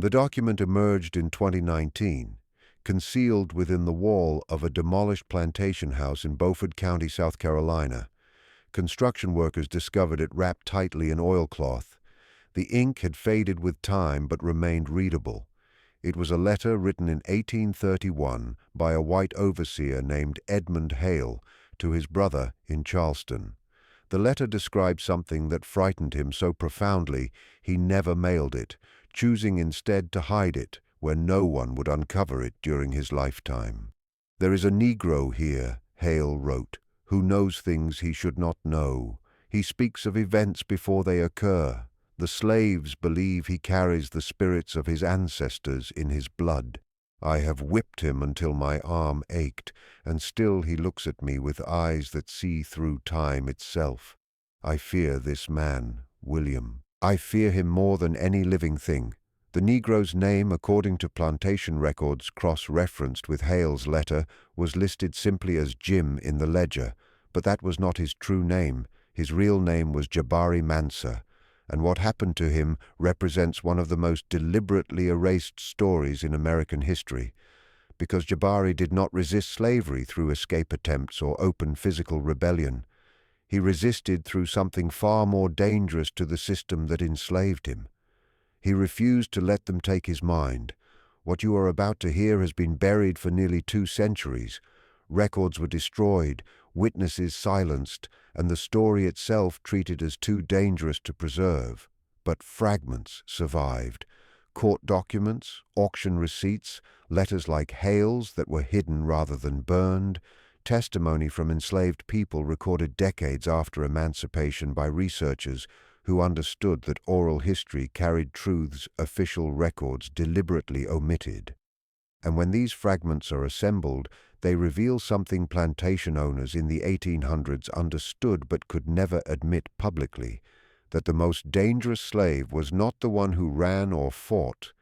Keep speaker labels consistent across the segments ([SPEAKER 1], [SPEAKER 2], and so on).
[SPEAKER 1] The document emerged in 2019, concealed within the wall of a demolished plantation house in Beaufort County, South Carolina. Construction workers discovered it wrapped tightly in oilcloth. The ink had faded with time but remained readable. It was a letter written in 1831 by a white overseer named Edmund Hale to his brother in Charleston. The letter described something that frightened him so profoundly he never mailed it, choosing instead to hide it where no one would uncover it during his lifetime. "There is a Negro here," Hale wrote, "who knows things he should not know. He speaks of events before they occur. The slaves believe he carries the spirits of his ancestors in his blood. I have whipped him until my arm ached, and still he looks at me with eyes that see through time itself. I fear this man, William. I fear him more than any living thing." The Negro's name, according to plantation records cross-referenced with Hale's letter, was listed simply as Jim in the ledger, but that was not his true name. His real name was Jabari Mansa, and what happened to him represents one of the most deliberately erased stories in American history, because Jabari did not resist slavery through escape attempts or open physical rebellion. He resisted through something far more dangerous to the system that enslaved him. He refused to let them take his mind. What you are about to hear has been buried for nearly 2 centuries. Records were destroyed, witnesses silenced, and the story itself treated as too dangerous to preserve. But fragments survived. Court documents, auction receipts, letters like Hale's that were hidden rather than burned, testimony from enslaved people recorded decades after emancipation by researchers who understood that oral history carried truths official records deliberately omitted. And when these fragments are assembled, they reveal something plantation owners in the 1800s understood but could never admit publicly, that the most dangerous slave was not the one who ran or fought,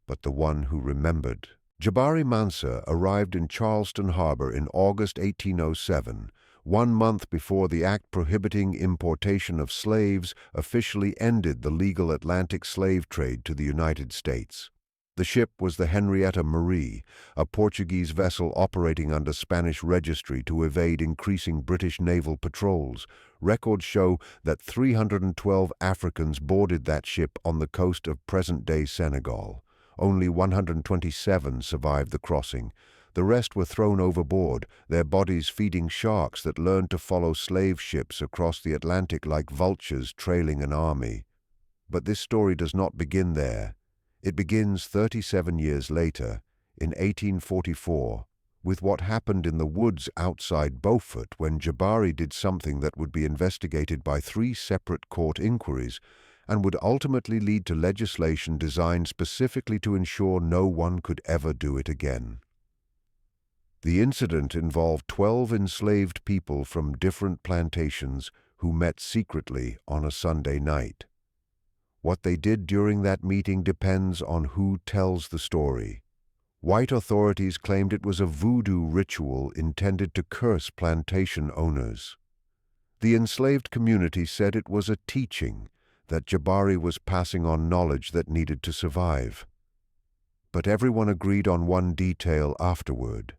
[SPEAKER 1] but the one who remembered. Jabari Mansa arrived in Charleston Harbor in August 1807, 1 month before the act prohibiting importation of slaves officially ended the legal Atlantic slave trade to the United States. The ship was the Henrietta Marie, a Portuguese vessel operating under Spanish registry to evade increasing British naval patrols. Records show that 312 Africans boarded that ship on the coast of present-day Senegal. Only 127 survived the crossing. The rest were thrown overboard, their bodies feeding sharks that learned to follow slave ships across the Atlantic like vultures trailing an army. But this story does not begin there. It begins 37 years later, in 1844, with what happened in the woods outside Beaufort when Jabari did something that would be investigated by 3 separate court inquiries and would ultimately lead to legislation designed specifically to ensure no one could ever do it again. The incident involved 12 enslaved people from different plantations who met secretly on a Sunday night. What they did during that meeting depends on who tells the story. White authorities claimed it was a voodoo ritual intended to curse plantation owners. The enslaved community said it was a teaching, that Jabari was passing on knowledge that needed to survive. But everyone agreed on one detail afterward.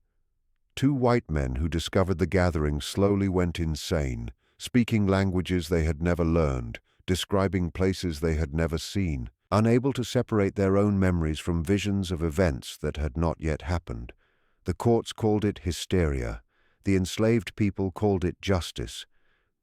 [SPEAKER 1] 2 white men who discovered the gathering slowly went insane, speaking languages they had never learned, describing places they had never seen, unable to separate their own memories from visions of events that had not yet happened. The courts called it hysteria. The enslaved people called it justice.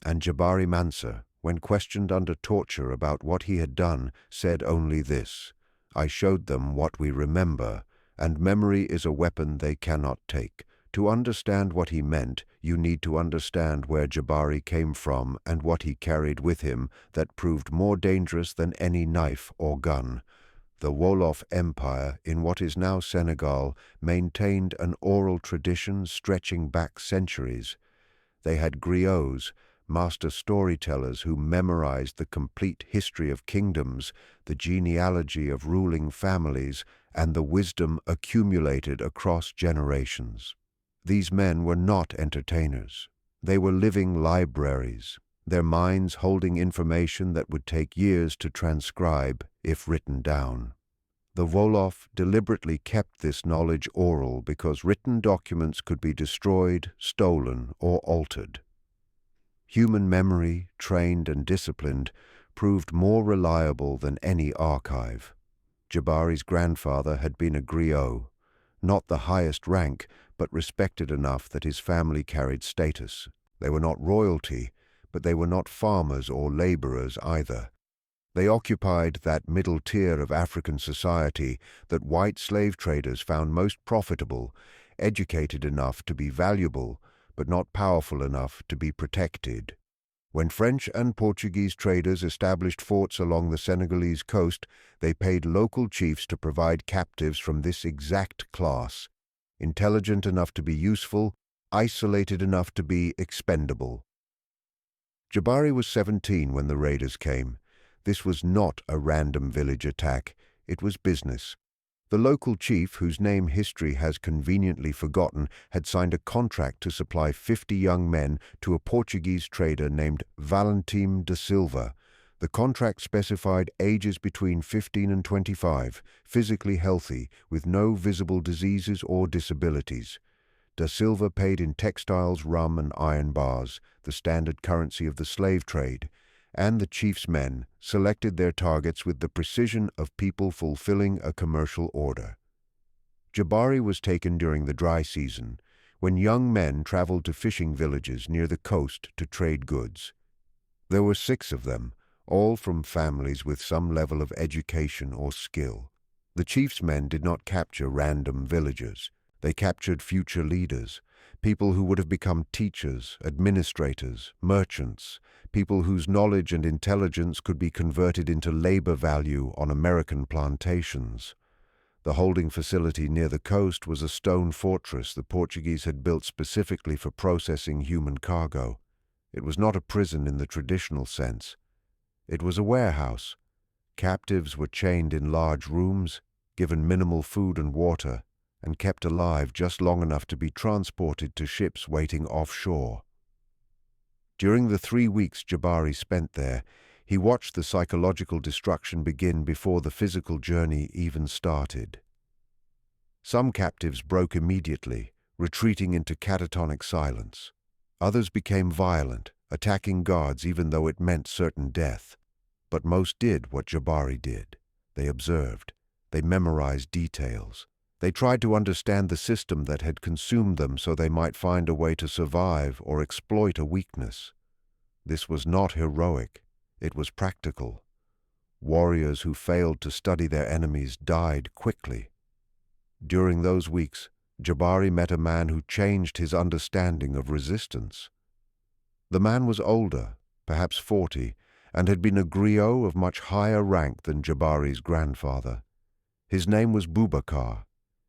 [SPEAKER 1] And Jabari Mansa, when questioned under torture about what he had done, said only this: "I showed them what we remember, and memory is a weapon they cannot take. To understand what he meant, you need to understand where Jabari came from and what he carried with him that proved more dangerous than any knife or gun." The Wolof Empire, in what is now Senegal, maintained an oral tradition stretching back centuries. They had griots, master storytellers who memorized the complete history of kingdoms, the genealogy of ruling families, and the wisdom accumulated across generations. These men were not entertainers. They were living libraries, their minds holding information that would take years to transcribe if written down. The Wolof deliberately kept this knowledge oral because written documents could be destroyed, stolen, or altered. Human memory, trained and disciplined, proved more reliable than any archive. Jabari's grandfather had been a griot, not the highest rank, but respected enough that his family carried status. They were not royalty, but they were not farmers or laborers either. They occupied that middle tier of African society that white slave traders found most profitable, educated enough to be valuable, but not powerful enough to be protected. When French and Portuguese traders established forts along the Senegalese coast, they paid local chiefs to provide captives from this exact class, intelligent enough to be useful, isolated enough to be expendable. Jabari was 17 when the raiders came. This was not a random village attack, it was business. The local chief, whose name history has conveniently forgotten, had signed a contract to supply 50 young men to a Portuguese trader named Valentim da Silva. The contract specified ages between 15 and 25, physically healthy, with no visible diseases or disabilities. Da Silva paid in textiles, rum, and iron bars, the standard currency of the slave trade, and the chief's men selected their targets with the precision of people fulfilling a commercial order. Jabari was taken during the dry season, when young men traveled to fishing villages near the coast to trade goods. There were 6 of them, all from families with some level of education or skill. The chief's men did not capture random villagers. They captured future leaders, people who would have become teachers, administrators, merchants, people whose knowledge and intelligence could be converted into labor value on American plantations. The holding facility near the coast was a stone fortress the Portuguese had built specifically for processing human cargo. It was not a prison in the traditional sense. It was a warehouse. Captives were chained in large rooms, given minimal food and water, and kept alive just long enough to be transported to ships waiting offshore. During the 3 weeks Jabari spent there, he watched the psychological destruction begin before the physical journey even started. Some captives broke immediately, retreating into catatonic silence. Others became violent, attacking guards even though it meant certain death. But most did what Jabari did. They observed. They memorized details. They tried to understand the system that had consumed them so they might find a way to survive or exploit a weakness. This was not heroic. It was practical. Warriors who failed to study their enemies died quickly. During those weeks, Jabari met a man who changed his understanding of resistance. The man was older, perhaps 40, and had been a griot of much higher rank than Jabari's grandfather. His name was Boubacar.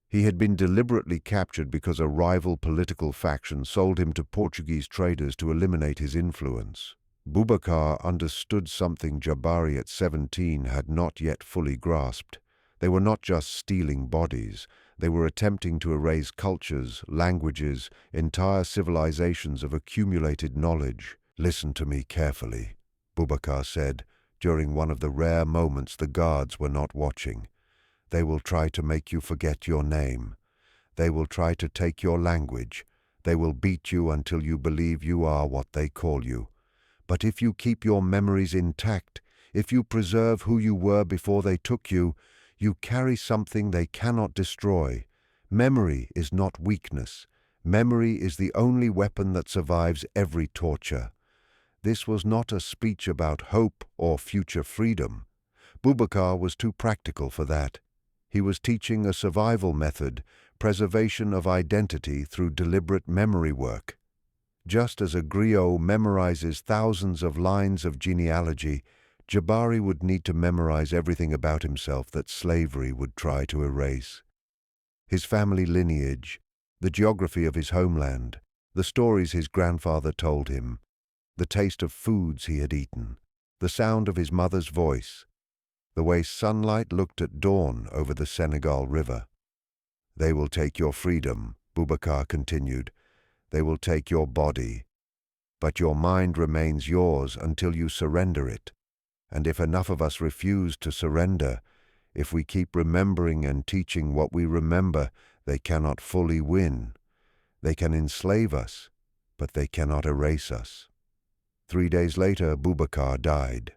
[SPEAKER 1] He had been deliberately captured because a rival political faction sold him to Portuguese traders to eliminate his influence. Boubacar understood something Jabari at 17 had not yet fully grasped. They were not just stealing bodies. They were attempting to erase cultures, languages, entire civilizations of accumulated knowledge. "Listen to me carefully," Boubacar said, during one of the rare moments the guards were not watching. "They will try to make you forget your name. They will try to take your language. They will beat you until you believe you are what they call you. But if you keep your memories intact, if you preserve who you were before they took you, you carry something they cannot destroy. Memory is not weakness. Memory is the only weapon that survives every torture." This was not a speech about hope or future freedom. Boubacar was too practical for that. He was teaching a survival method, preservation of identity through deliberate memory work. Just as a griot memorizes thousands of lines of genealogy, Jabari would need to memorize everything about himself that slavery would try to erase. His family lineage, the geography of his homeland, the stories his grandfather told him, the taste of foods he had eaten, the sound of his mother's voice, the way sunlight looked at dawn over the Senegal River. "They will take your freedom," Boubacar continued. "They will take your body. But your mind remains yours until you surrender it. And if enough of us refuse to surrender, If we keep remembering and teaching what we remember, they cannot fully win. They can enslave us, but they cannot erase us. 3 days later, Boubacar died.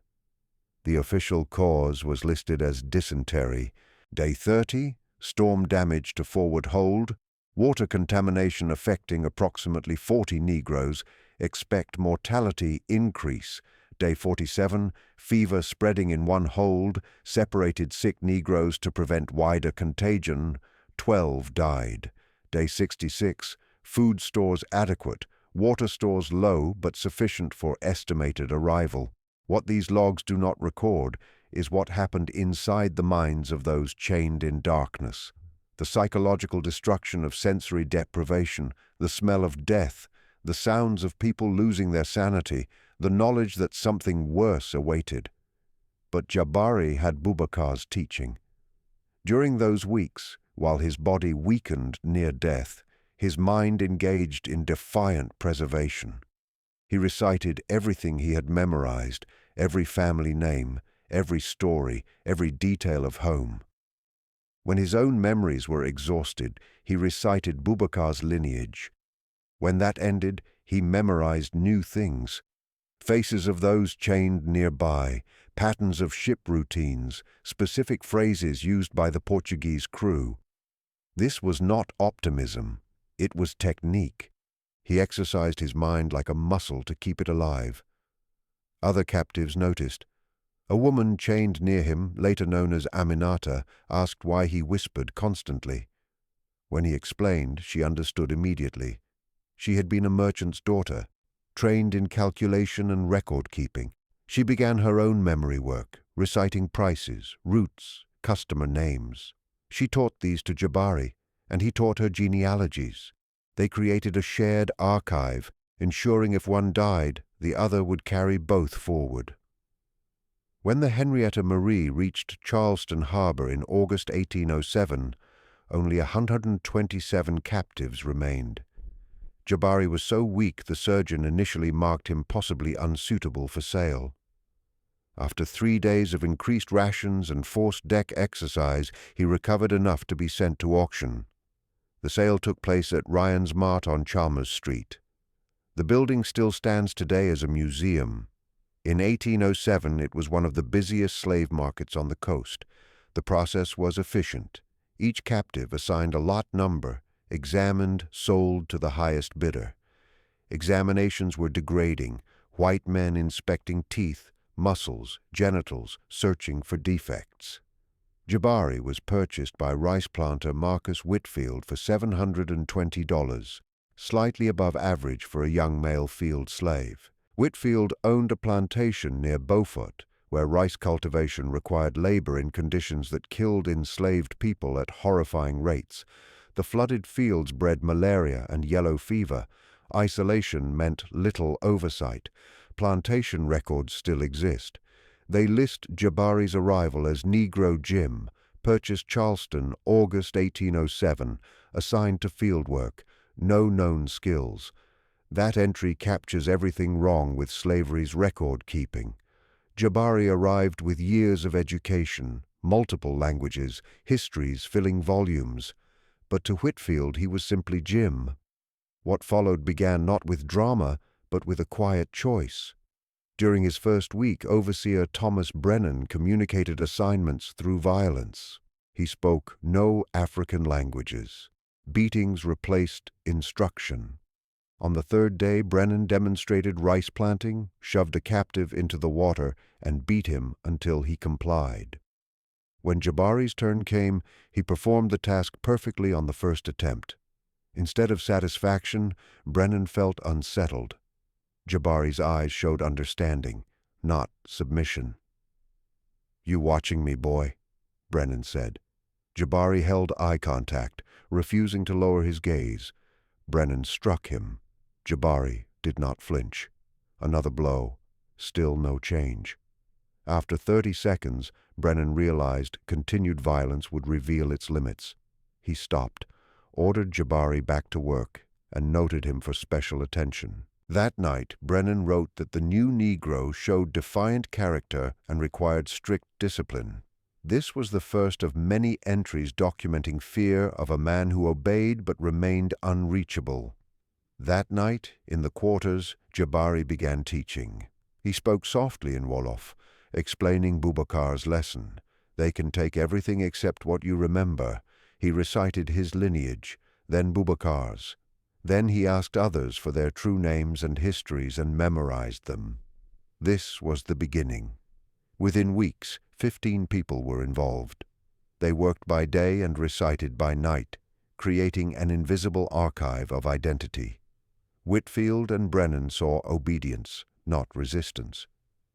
[SPEAKER 1] The official cause was listed as dysentery. Day 30, storm damage to forward hold, water contamination affecting approximately 40 Negroes, expect mortality increase. Day 47, fever spreading in one hold, separated sick Negroes to prevent wider contagion, 12 died. Day 66, food stores adequate, water stores low but sufficient for estimated arrival. What these logs do not record is what happened inside the minds of those chained in darkness. The psychological destruction of sensory deprivation, the smell of death, the sounds of people losing their sanity, the knowledge that something worse awaited. But Jabari had Boubacar's teaching. During those weeks, while his body weakened near death, his mind engaged in defiant preservation. He recited everything he had memorized, every family name, every story, every detail of home. When his own memories were exhausted, he recited Boubacar's lineage. When that ended, he memorized new things. Faces of those chained nearby, patterns of ship routines, specific phrases used by the Portuguese crew. This was not optimism, it was technique. He exercised his mind like a muscle to keep it alive. Other captives noticed. A woman chained near him, later known as Aminata, asked why he whispered constantly. When he explained, she understood immediately. She had been a merchant's daughter, trained in calculation and record-keeping. She began her own memory work, reciting prices, routes, customer names. She taught these to Jabari, and he taught her genealogies. They created a shared archive, ensuring if one died, the other would carry both forward. When the Henrietta Marie reached Charleston Harbor in August 1807, only 127 captives remained. Jabari was so weak the surgeon initially marked him possibly unsuitable for sale. After 3 days of increased rations and forced deck exercise, he recovered enough to be sent to auction. The sale took place at Ryan's Mart on Chalmers Street. The building still stands today as a museum. In 1807, it was one of the busiest slave markets on the coast. The process was efficient. Each captive assigned a lot number, examined, sold to the highest bidder. Examinations were degrading, white men inspecting teeth, muscles, genitals, searching for defects. Jabari was purchased by rice planter Marcus Whitfield for $720, slightly above average for a young male field slave. Whitfield owned a plantation near Beaufort, where rice cultivation required labor in conditions that killed enslaved people at horrifying rates. The flooded fields bred malaria and yellow fever. Isolation meant little oversight. Plantation records still exist. They list Jabari's arrival as Negro Jim, purchased Charleston, August 1807, assigned to field work, no known skills. That entry captures everything wrong with slavery's record-keeping. Jabari arrived with years of education, multiple languages, histories filling volumes. But to Whitfield he was simply Jim. What followed began not with drama, but with a quiet choice. During his first week, Overseer Thomas Brennan communicated assignments through violence. He spoke no African languages. Beatings replaced instruction. On the third day, Brennan demonstrated rice planting, shoved a captive into the water, and beat him until he complied. When Jabari's turn came, he performed the task perfectly on the first attempt. Instead of satisfaction, Brennan felt unsettled. Jabari's eyes showed understanding, not submission. "You watching me, boy?" Brennan said. Jabari held eye contact, refusing to lower his gaze. Brennan struck him. Jabari did not flinch. Another blow. Still no change. After 30 seconds, Brennan realized continued violence would reveal its limits. He stopped, ordered Jabari back to work, and noted him for special attention. That night, Brennan wrote that the new Negro showed defiant character and required strict discipline. This was the first of many entries documenting fear of a man who obeyed but remained unreachable. That night, in the quarters, Jabari began teaching. He spoke softly in Wolof, explaining Boubacar's lesson. They can take everything except what you remember. He recited his lineage, then Boubacar's. Then he asked others for their true names and histories and memorized them. This was the beginning. Within weeks, 15 people were involved. They worked by day and recited by night, creating an invisible archive of identity. Whitfield and Brennan saw obedience, not resistance.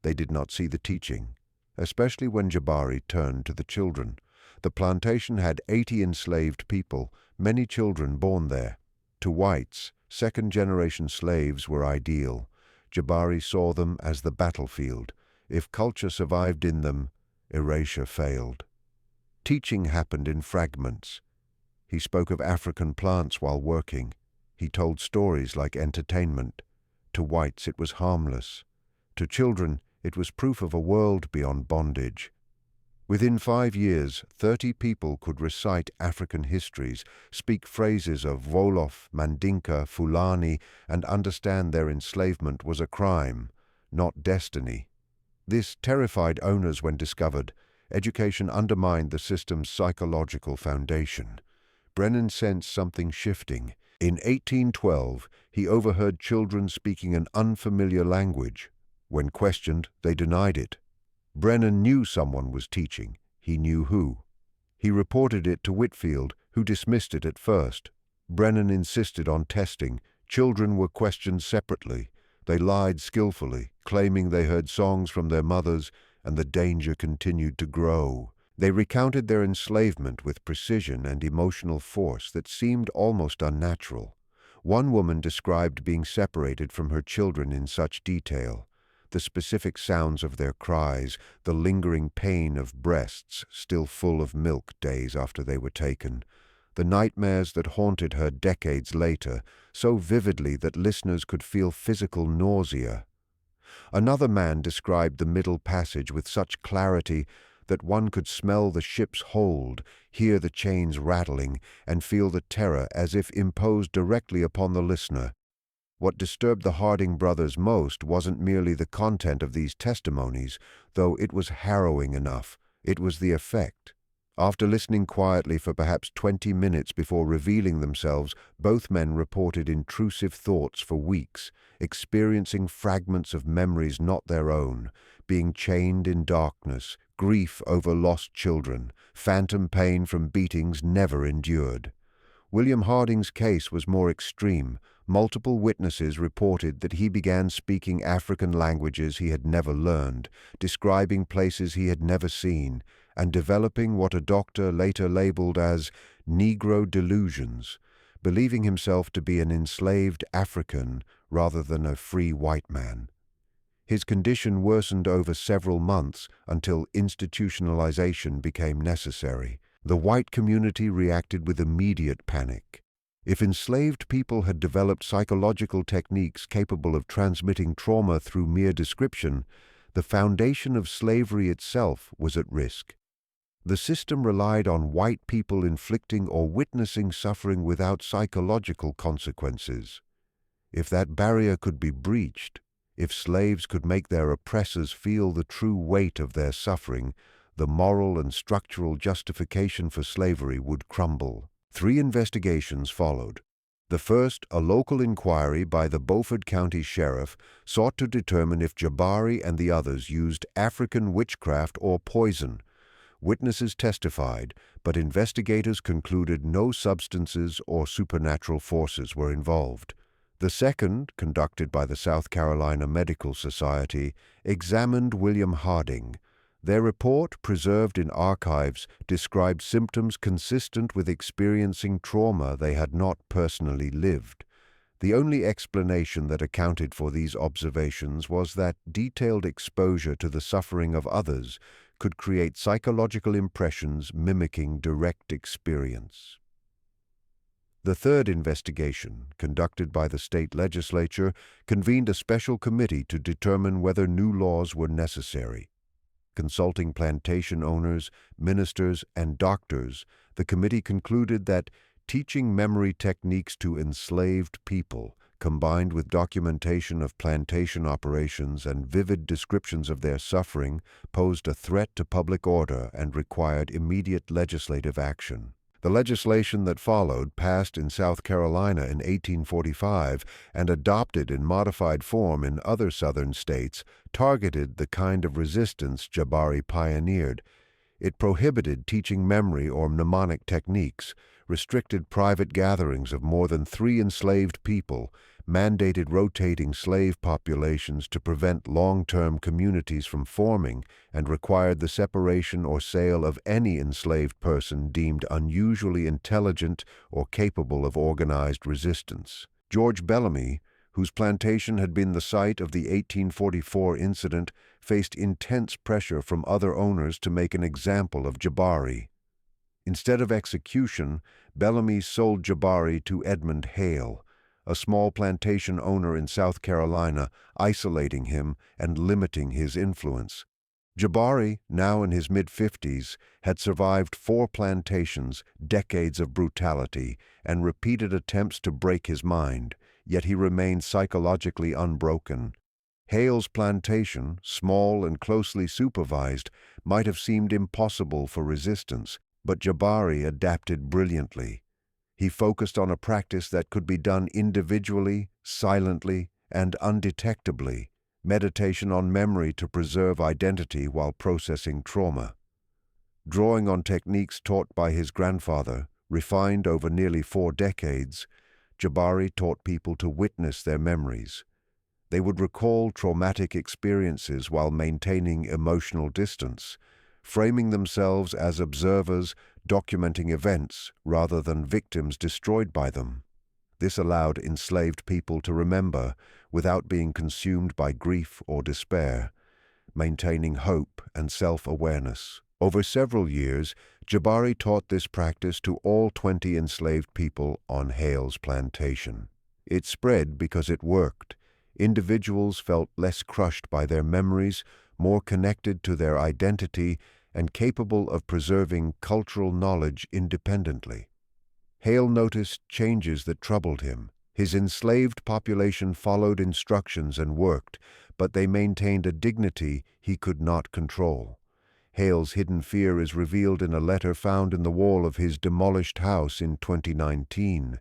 [SPEAKER 1] They did not see the teaching, especially when Jabari turned to the children. The plantation had 80 enslaved people, many children born there. To whites, second-generation slaves were ideal. Jabari saw them as the battlefield. If culture survived in them, erasure failed. Teaching happened in fragments. He spoke of African plants while working. He told stories like entertainment. To whites it was harmless. To children it was proof of a world beyond bondage. Within 5 years, 30 people could recite African histories, speak phrases of Wolof, Mandinka, Fulani, and understand their enslavement was a crime, not destiny. This terrified owners when discovered. Education undermined the system's psychological foundation. Brennan sensed something shifting. In 1812, he overheard children speaking an unfamiliar language. When questioned, they denied it. Brennan knew someone was teaching. He knew who. He reported it to Whitfield, who dismissed it at first. Brennan insisted on testing. Children were questioned separately. They lied skillfully, claiming they heard songs from their mothers, and the danger continued to grow. They recounted their enslavement with precision and emotional force that seemed almost unnatural. One woman described being separated from her children in such detail. The specific sounds of their cries, the lingering pain of breasts still full of milk days after they were taken, the nightmares that haunted her decades later, so vividly that listeners could feel physical nausea. Another man described the Middle Passage with such clarity that one could smell the ship's hold, hear the chains rattling, and feel the terror as if imposed directly upon the listener. What disturbed the Harding brothers most wasn't merely the content of these testimonies, though it was harrowing enough. It was the effect. After listening quietly for perhaps 20 minutes before revealing themselves, both men reported intrusive thoughts for weeks, experiencing fragments of memories not their own, being chained in darkness, grief over lost children, phantom pain from beatings never endured. William Harding's case was more extreme. Multiple witnesses reported that he began speaking African languages he had never learned, describing places he had never seen, and developing what a doctor later labeled as Negro delusions, believing himself to be an enslaved African rather than a free white man. His condition worsened over several months until institutionalization became necessary. The white community reacted with immediate panic. If enslaved people had developed psychological techniques capable of transmitting trauma through mere description, the foundation of slavery itself was at risk. The system relied on white people inflicting or witnessing suffering without psychological consequences. If that barrier could be breached, if slaves could make their oppressors feel the true weight of their suffering, the moral and structural justification for slavery would crumble. 3 investigations followed. The first, a local inquiry by the Beaufort County Sheriff, sought to determine if Jabari and the others used African witchcraft or poison. Witnesses testified, but investigators concluded no substances or supernatural forces were involved. The second, conducted by the South Carolina Medical Society, examined William Harding. Their report, preserved in archives, described symptoms consistent with experiencing trauma they had not personally lived. The only explanation that accounted for these observations was that detailed exposure to the suffering of others could create psychological impressions mimicking direct experience. The third investigation, conducted by the state legislature, convened a special committee to determine whether new laws were necessary. consulting plantation owners, ministers, and doctors, the committee concluded that teaching memory techniques to enslaved people, combined with documentation of plantation operations and vivid descriptions of their suffering, posed a threat to public order and required immediate legislative action. The legislation that followed, passed in South Carolina in 1845 and adopted in modified form in other southern states, targeted the kind of resistance Jabari pioneered. It prohibited teaching memory or mnemonic techniques, restricted private gatherings of more than 3 enslaved people, mandated rotating slave populations to prevent long-term communities from forming, and required the separation or sale of any enslaved person deemed unusually intelligent or capable of organized resistance. George Bellamy, whose plantation had been the site of the 1844 incident, faced intense pressure from other owners to make an example of Jabari. Instead of execution, Bellamy sold Jabari to Edmund Hale, a small plantation owner in South Carolina, isolating him and limiting his influence. Jabari, now in his mid-50s, had survived 4 plantations, decades of brutality, and repeated attempts to break his mind, yet he remained psychologically unbroken. Hale's plantation, small and closely supervised, might have seemed impossible for resistance, but Jabari adapted brilliantly. He focused on a practice that could be done individually, silently, and undetectably, meditation on memory to preserve identity while processing trauma. Drawing on techniques taught by his grandfather, refined over nearly 4 decades, Jabari taught people to witness their memories. They would recall traumatic experiences while maintaining emotional distance, framing themselves as observers, documenting events rather than victims destroyed by them. This allowed enslaved people to remember without being consumed by grief or despair, maintaining hope and self-awareness. Over several years, Jabari taught this practice to all 20 enslaved people on Hale's plantation. It spread because it worked. Individuals felt less crushed by their memories, more connected to their identity, and capable of preserving cultural knowledge independently. Hale noticed changes that troubled him. His enslaved population followed instructions and worked, but they maintained a dignity he could not control. Hale's hidden fear is revealed in a letter found in the wall of his demolished house in 2019.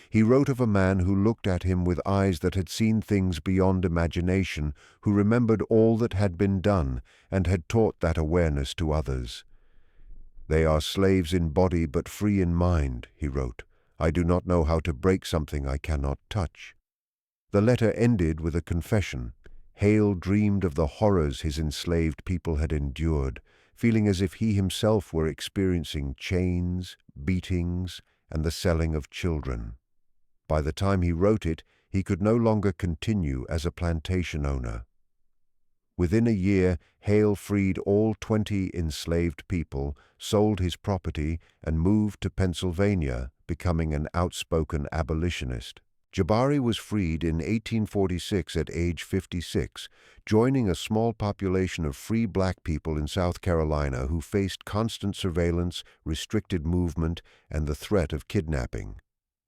[SPEAKER 1] He wrote of a man who looked at him with eyes that had seen things beyond imagination, who remembered all that had been done and had taught that awareness to others. "They are slaves in body but free in mind," he wrote. "I do not know how to break something I cannot touch." The letter ended with a confession. Hale dreamed of the horrors his enslaved people had endured, feeling as if he himself were experiencing chains, beatings, and the selling of children. By the time he wrote it, he could no longer continue as a plantation owner. Within a year, Hale freed all 20 enslaved people, sold his property, and moved to Pennsylvania, becoming an outspoken abolitionist. Jabari was freed in 1846 at age 56, joining a small population of free black people in South Carolina who faced constant surveillance, restricted movement, and the threat of kidnapping.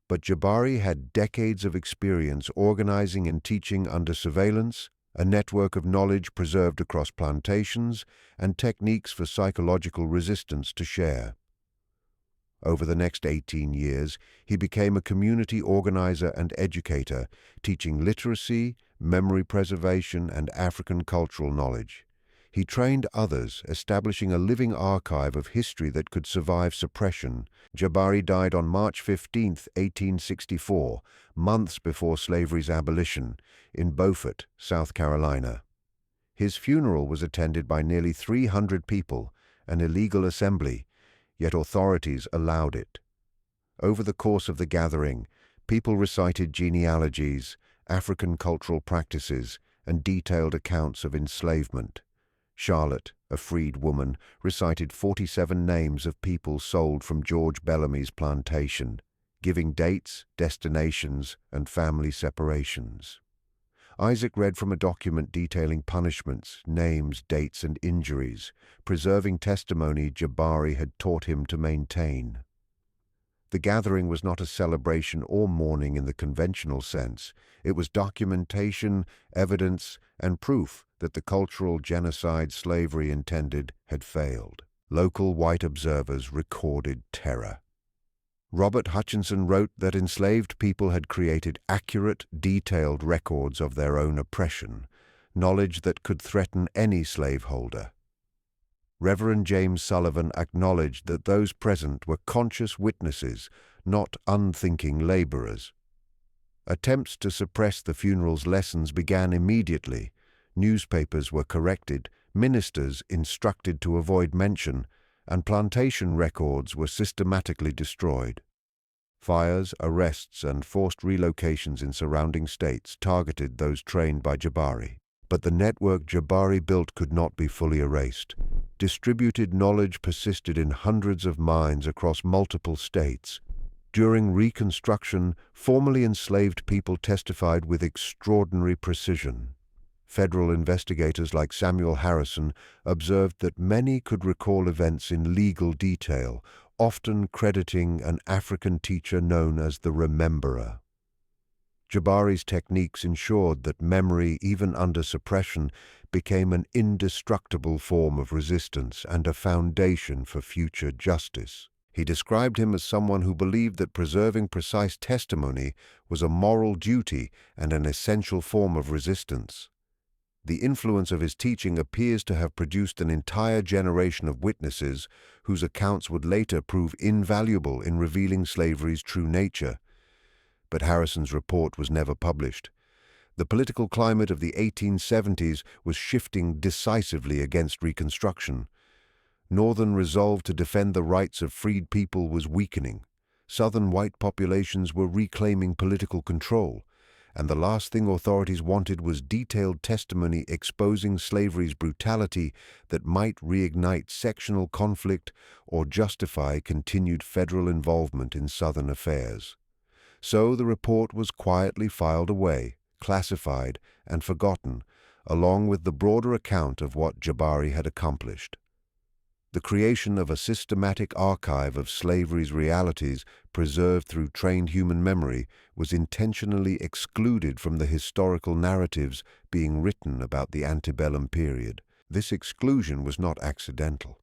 [SPEAKER 1] But Jabari had decades of experience organizing and teaching under surveillance, a network of knowledge preserved across plantations, and techniques for psychological resistance to share. Over the next 18 years, he became a community organizer and educator, teaching literacy, memory preservation, and African cultural knowledge. He trained others, establishing a living archive of history that could survive suppression. Jabari died on March 15, 1864, months before slavery's abolition, in Beaufort, South Carolina. His funeral was attended by nearly 300 people, an illegal assembly, yet authorities allowed it. Over the course of the gathering, people recited genealogies, African cultural practices, and detailed accounts of enslavement. Charlotte, a freed woman, recited 47 names of people sold from George Bellamy's plantation, giving dates, destinations, and family separations. Isaac read from a document detailing punishments, names, dates, and injuries, preserving testimony Jabari had taught him to maintain. The gathering was not a celebration or mourning in the conventional sense. It was documentation, evidence, and proof that the cultural genocide slavery intended had failed. Local white observers recorded terror. Robert Hutchinson wrote that enslaved people had created accurate, detailed records of their own oppression, knowledge that could threaten any slaveholder. Reverend James Sullivan acknowledged that those present were conscious witnesses, not unthinking laborers. Attempts to suppress the funeral's lessons began immediately. Newspapers were corrected, ministers instructed to avoid mention, and plantation records were systematically destroyed. Fires, arrests, and forced relocations in surrounding states targeted those trained by Jabari. But the network Jabari built could not be fully erased. Distributed knowledge persisted in hundreds of minds across multiple states. During Reconstruction, formerly enslaved people testified with extraordinary precision. Federal investigators like Samuel Harrison observed that many could recall events in legal detail, often crediting an African teacher known as the Rememberer. Jabari's techniques ensured that memory, even under suppression, became an indestructible form of resistance and a foundation for future justice. He described him as someone who believed that preserving precise testimony was a moral duty and an essential form of resistance. The influence of his teaching appears to have produced an entire generation of witnesses whose accounts would later prove invaluable in revealing slavery's true nature. But Harrison's report was never published. The political climate of the 1870s was shifting decisively against Reconstruction. Northern resolve to defend the rights of freed people was weakening. Southern white populations were reclaiming political control, and the last thing authorities wanted was detailed testimony exposing slavery's brutality that might reignite sectional conflict or justify continued federal involvement in Southern affairs. So the report was quietly filed away, classified, and forgotten, along with the broader account of what Jabari had accomplished. The creation of a systematic archive of slavery's realities, preserved through trained human memory, was intentionally excluded from the historical narratives being written about the antebellum period. This exclusion was not accidental.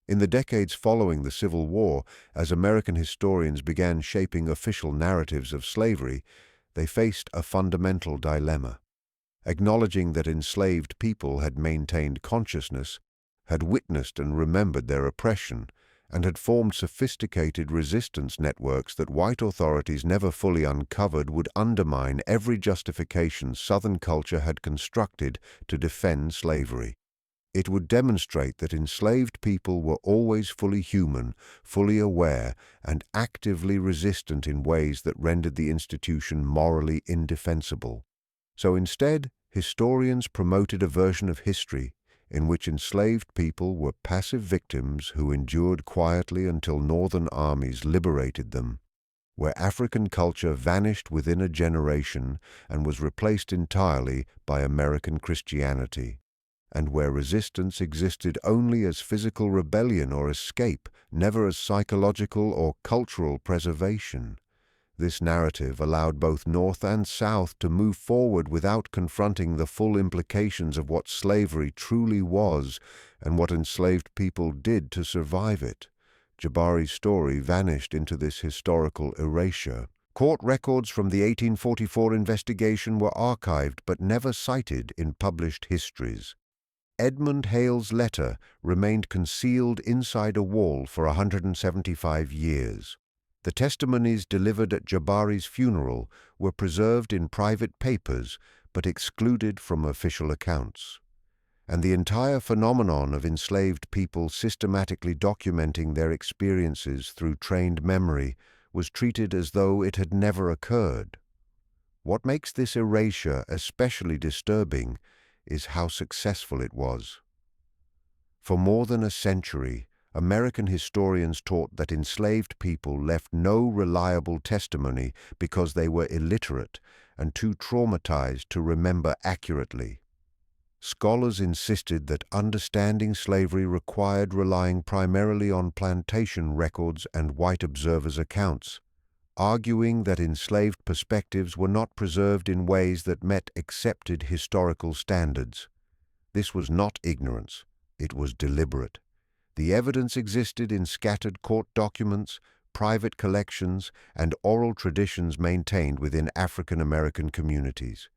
[SPEAKER 1] In the decades following the Civil War, as American historians began shaping official narratives of slavery, they faced a fundamental dilemma. Acknowledging that enslaved people had maintained consciousness, had witnessed and remembered their oppression, and had formed sophisticated resistance networks that white authorities never fully uncovered would undermine every justification Southern culture had constructed to defend slavery. It would demonstrate that enslaved people were always fully human, fully aware, and actively resistant in ways that rendered the institution morally indefensible. So instead, historians promoted a version of history in which enslaved people were passive victims who endured quietly until Northern armies liberated them, where African culture vanished within a generation and was replaced entirely by American Christianity, and where resistance existed only as physical rebellion or escape, never as psychological or cultural preservation. This narrative allowed both North and South to move forward without confronting the full implications of what slavery truly was and what enslaved people did to survive it. Jabari's story vanished into this historical erasure. Court records from the 1844 investigation were archived but never cited in published histories. Edmund Hale's letter remained concealed inside a wall for 175 years. The testimonies delivered at Jabari's funeral were preserved in private papers but excluded from official accounts. And the entire phenomenon of enslaved people systematically documenting their experiences through trained memory was treated as though it had never occurred. What makes this erasure especially disturbing is how successful it was. For more than a century, American historians taught that enslaved people left no reliable testimony because they were illiterate and too traumatized to remember accurately. Scholars insisted that understanding slavery required relying primarily on plantation records and white observers' accounts, arguing that enslaved perspectives were not preserved in ways that met accepted historical standards. This was not ignorance, it was deliberate. The evidence existed in scattered court documents, private collections, and oral traditions maintained within African American communities.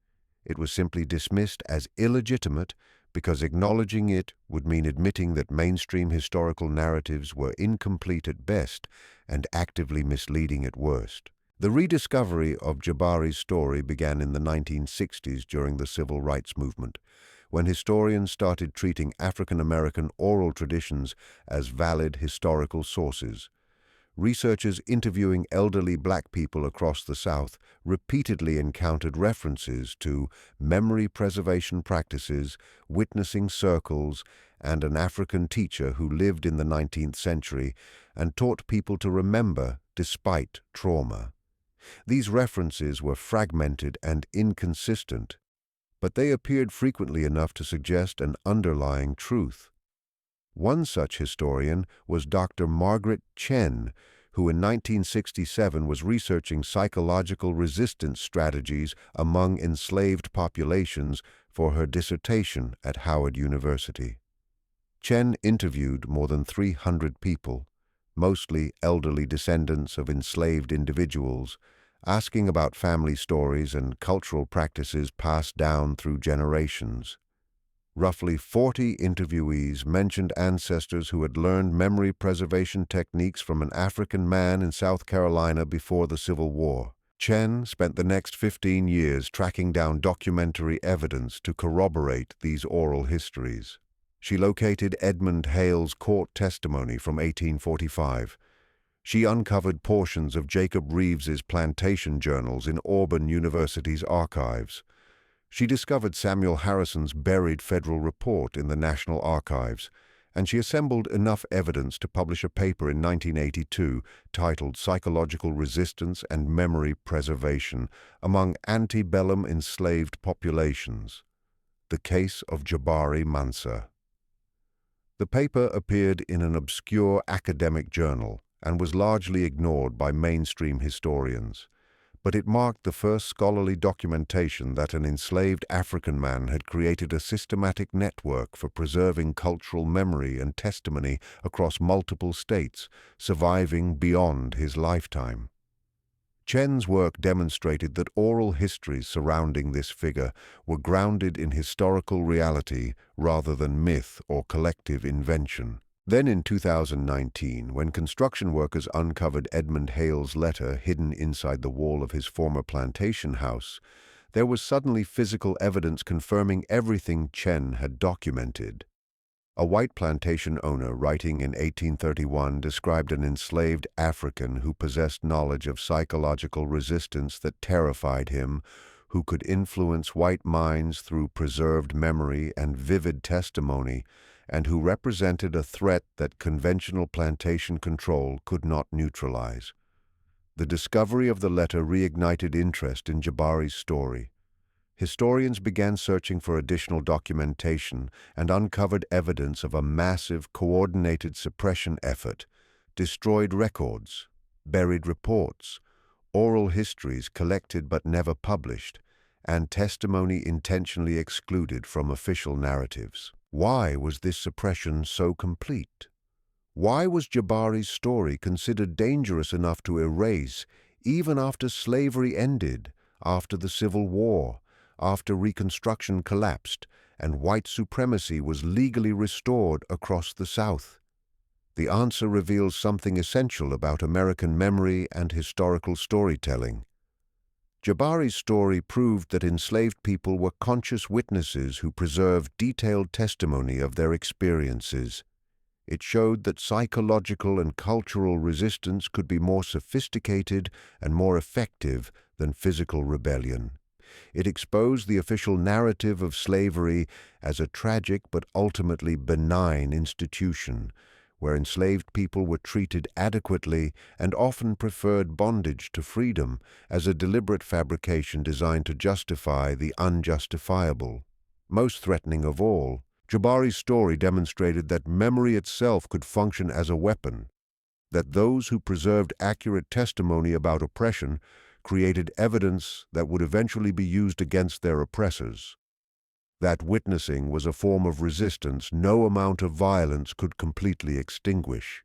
[SPEAKER 1] It was simply dismissed as illegitimate because acknowledging it would mean admitting that mainstream historical narratives were incomplete at best and actively misleading at worst. The rediscovery of Jabari's story began in the 1960s during the Civil Rights Movement, when historians started treating African American oral traditions as valid historical sources. Researchers interviewing elderly black people across the South repeatedly encountered references to memory preservation practices, witnessing circles, and an African teacher who lived in the 19th century and taught people to remember despite trauma. These references were fragmented and inconsistent, but they appeared frequently enough to suggest an underlying truth. One such historian was Dr. Margaret Chen, who in 1967 was researching psychological resistance strategies among enslaved populations for her dissertation at Howard University. Chen interviewed more than 300 people, mostly elderly descendants of enslaved individuals, asking about family stories and cultural practices passed down through generations. Roughly 40 interviewees mentioned ancestors who had learned memory preservation techniques from an African man in South Carolina before the Civil War. Chen spent the next 15 years tracking down documentary evidence to corroborate these oral histories. She located Edmund Hale's court testimony from 1845. She uncovered portions of Jacob Reeves's plantation journals in Auburn University's archives. She discovered Samuel Harrison's buried federal report in the National Archives, and she assembled enough evidence to publish a paper in 1982 titled Psychological Resistance and Memory Preservation Among Antebellum Enslaved Populations: The Case of Jabari Mansa. The paper appeared in an obscure academic journal and was largely ignored by mainstream historians, but it marked the first scholarly documentation that an enslaved African man had created a systematic network for preserving cultural memory and testimony across multiple states, surviving beyond his lifetime. Chen's work demonstrated that oral histories surrounding this figure were grounded in historical reality rather than myth or collective invention. Then in 2019, when construction workers uncovered Edmund Hale's letter hidden inside the wall of his former plantation house, there was suddenly physical evidence confirming everything Chen had documented. A white plantation owner writing in 1831 described an enslaved African who possessed knowledge of psychological resistance that terrified him, who could influence white minds through preserved memory and vivid testimony, and who represented a threat that conventional plantation control could not neutralize. The discovery of the letter reignited interest in Jabari's story. Historians began searching for additional documentation and uncovered evidence of a massive, coordinated suppression effort: destroyed records, buried reports, oral histories collected but never published, and testimony intentionally excluded from official narratives. Why was this suppression so complete? Why was Jabari's story considered dangerous enough to erase even after slavery ended, after the Civil War, after Reconstruction collapsed, and white supremacy was legally restored across the South? The answer reveals something essential about American memory and historical storytelling. Jabari's story proved that enslaved people were conscious witnesses who preserved detailed testimony of their experiences. It showed that psychological and cultural resistance could be more sophisticated and more effective than physical rebellion. It exposed the official narrative of slavery as a tragic but ultimately benign institution, where enslaved people were treated adequately and often preferred bondage to freedom as a deliberate fabrication designed to justify the unjustifiable. Most threatening of all, Jabari's story demonstrated that memory itself could function as a weapon, that those who preserved accurate testimony about oppression created evidence that would eventually be used against their oppressors. That witnessing was a form of resistance no amount of violence could completely extinguish,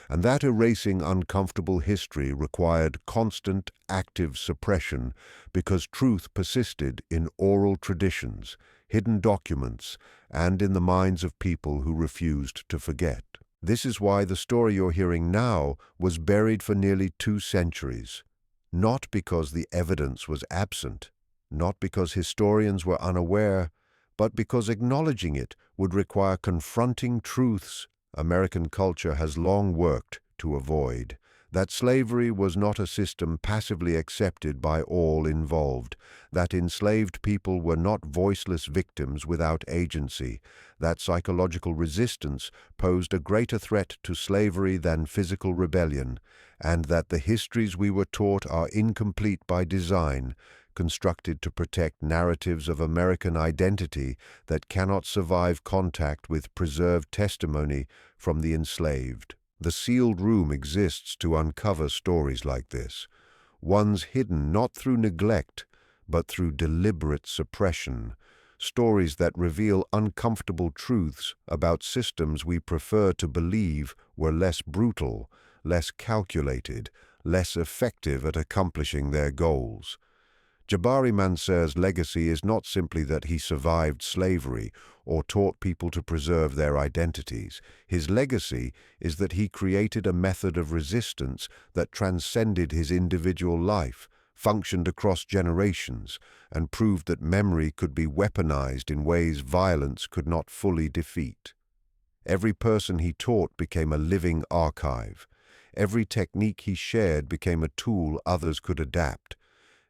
[SPEAKER 1] and that erasing uncomfortable history required constant, active suppression because truth persisted in oral traditions, hidden documents, and in the minds of people who refused to forget. This is why the story you're hearing now was buried for nearly 2 centuries, not because the evidence was absent, not because historians were unaware, but because acknowledging it would require confronting truths American culture has long worked to avoid. That slavery was not a system passively accepted by all involved, that enslaved people were not voiceless victims without agency, that psychological resistance posed a greater threat to slavery than physical rebellion, and that the histories we were taught are incomplete by design, constructed to protect narratives of American identity that cannot survive contact with preserved testimony from the enslaved. The sealed room exists to uncover stories like this, ones hidden not through neglect, but through deliberate suppression, stories that reveal uncomfortable truths about systems we prefer to believe were less brutal, less calculated, less effective at accomplishing their goals. Jabari Mansa's legacy is not simply that he survived slavery or taught people to preserve their identities. His legacy is that he created a method of resistance that transcended his individual life, functioned across generations, and proved that memory could be weaponized in ways violence could not fully defeat. Every person he taught became a living archive. Every technique he shared became a tool others could adapt.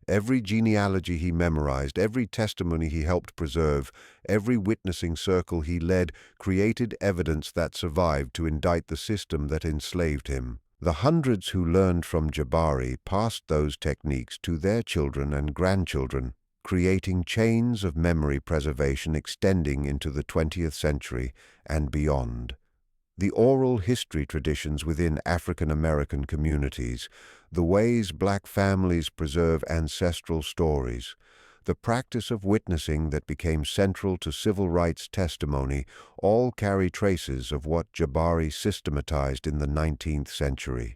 [SPEAKER 1] Every genealogy he memorized, every testimony he helped preserve, every witnessing circle he led created evidence that survived to indict the system that enslaved him. The hundreds who learned from Jabari passed those techniques to their children and grandchildren, creating chains of memory preservation extending into the 20th century and beyond. The oral history traditions within African American communities, the ways Black families preserve ancestral stories, the practice of witnessing that became central to civil rights testimony all carry traces of what Jabari systematized in the 19th century.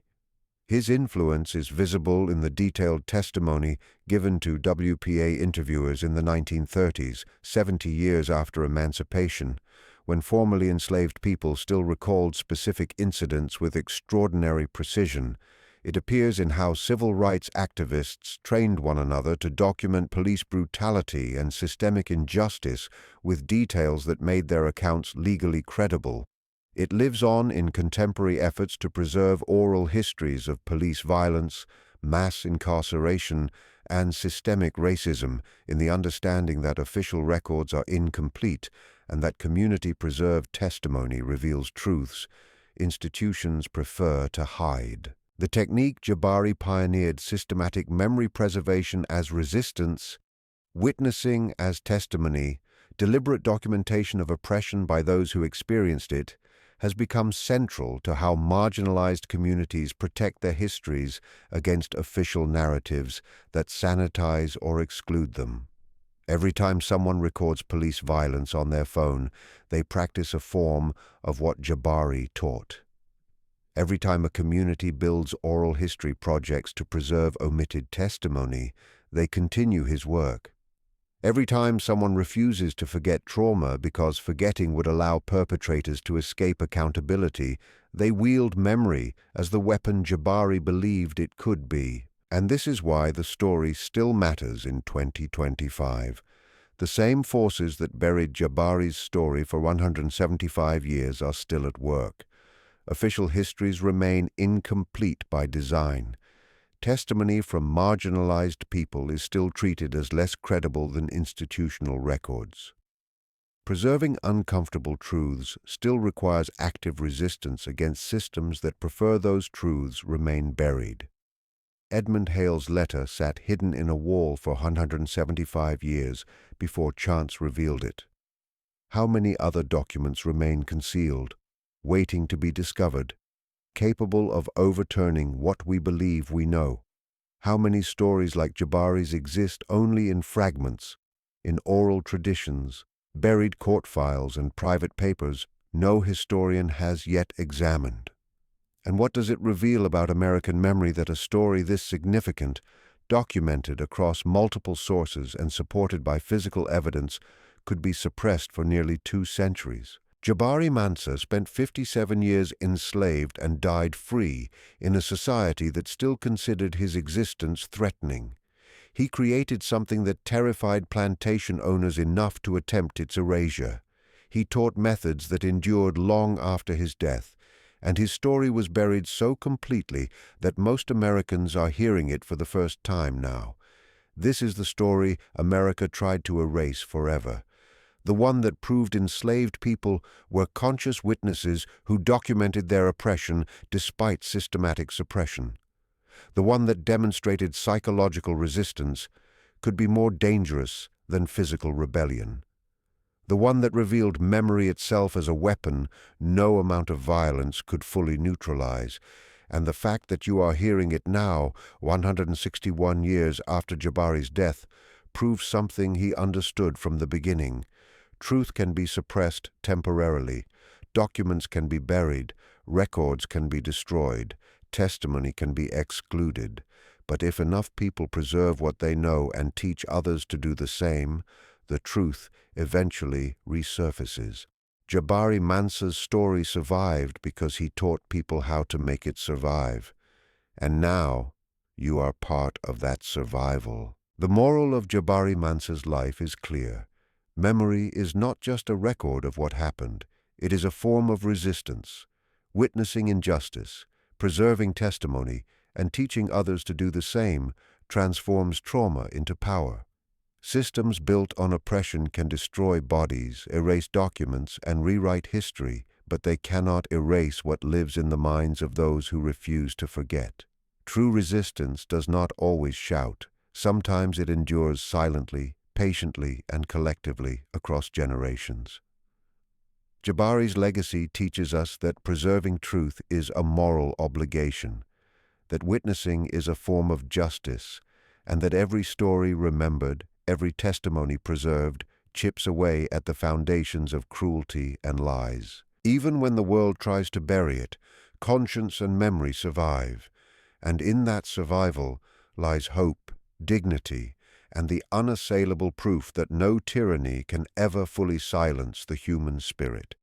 [SPEAKER 1] His influence is visible in the detailed testimony given to WPA interviewers in the 1930s, 70 years after emancipation, when formerly enslaved people still recalled specific incidents with extraordinary precision. It appears in how civil rights activists trained one another to document police brutality and systemic injustice with details that made their accounts legally credible. It lives on in contemporary efforts to preserve oral histories of police violence, mass incarceration, and systemic racism in the understanding that official records are incomplete and that community-preserved testimony reveals truths institutions prefer to hide. The technique Jabari pioneered, systematic memory preservation as resistance, witnessing as testimony, deliberate documentation of oppression by those who experienced it, has become central to how marginalized communities protect their histories against official narratives that sanitize or exclude them. Every time someone records police violence on their phone, they practice a form of what Jabari taught. Every time a community builds oral history projects to preserve omitted testimony, they continue his work. Every time someone refuses to forget trauma because forgetting would allow perpetrators to escape accountability, they wield memory as the weapon Jabari believed it could be. And this is why the story still matters in 2025. The same forces that buried Jabari's story for 175 years are still at work. Official histories remain incomplete by design. Testimony from marginalized people is still treated as less credible than institutional records. Preserving uncomfortable truths still requires active resistance against systems that prefer those truths remain buried. Edmund Hale's letter sat hidden in a wall for 175 years before chance revealed it. How many other documents remain concealed, waiting to be discovered, capable of overturning what we believe we know? How many stories like Jabari's exist only in fragments, in oral traditions, buried court files and private papers no historian has yet examined? And what does it reveal about American memory that a story this significant, documented across multiple sources and supported by physical evidence, could be suppressed for nearly 2 centuries? Jabari Mansa spent 57 years enslaved and died free in a society that still considered his existence threatening. He created something that terrified plantation owners enough to attempt its erasure. He taught methods that endured long after his death, and his story was buried so completely that most Americans are hearing it for the first time now. This is the story America tried to erase forever. The one that proved enslaved people were conscious witnesses who documented their oppression despite systematic suppression. The one that demonstrated psychological resistance could be more dangerous than physical rebellion. The one that revealed memory itself as a weapon no amount of violence could fully neutralize. And the fact that you are hearing it now, 161 years after Jabari's death, proves something he understood from the beginning. Truth can be suppressed temporarily, documents can be buried, records can be destroyed, testimony can be excluded. But if enough people preserve what they know and teach others to do the same, the truth eventually resurfaces. Jabari Mansa's story survived because he taught people how to make it survive. And now, you are part of that survival. The moral of Jabari Mansa's life is clear. Memory is not just a record of what happened, it is a form of resistance. Witnessing injustice, preserving testimony, and teaching others to do the same transforms trauma into power. Systems built on oppression can destroy bodies, erase documents, and rewrite history, but they cannot erase what lives in the minds of those who refuse to forget. True resistance does not always shout. Sometimes it endures silently, patiently, and collectively across generations. Jabari's legacy teaches us that preserving truth is a moral obligation, that witnessing is a form of justice, and that every story remembered, every testimony preserved, chips away at the foundations of cruelty and lies. Even when the world tries to bury it, conscience and memory survive, and in that survival lies hope, dignity, and the unassailable proof that no tyranny can ever fully silence the human spirit.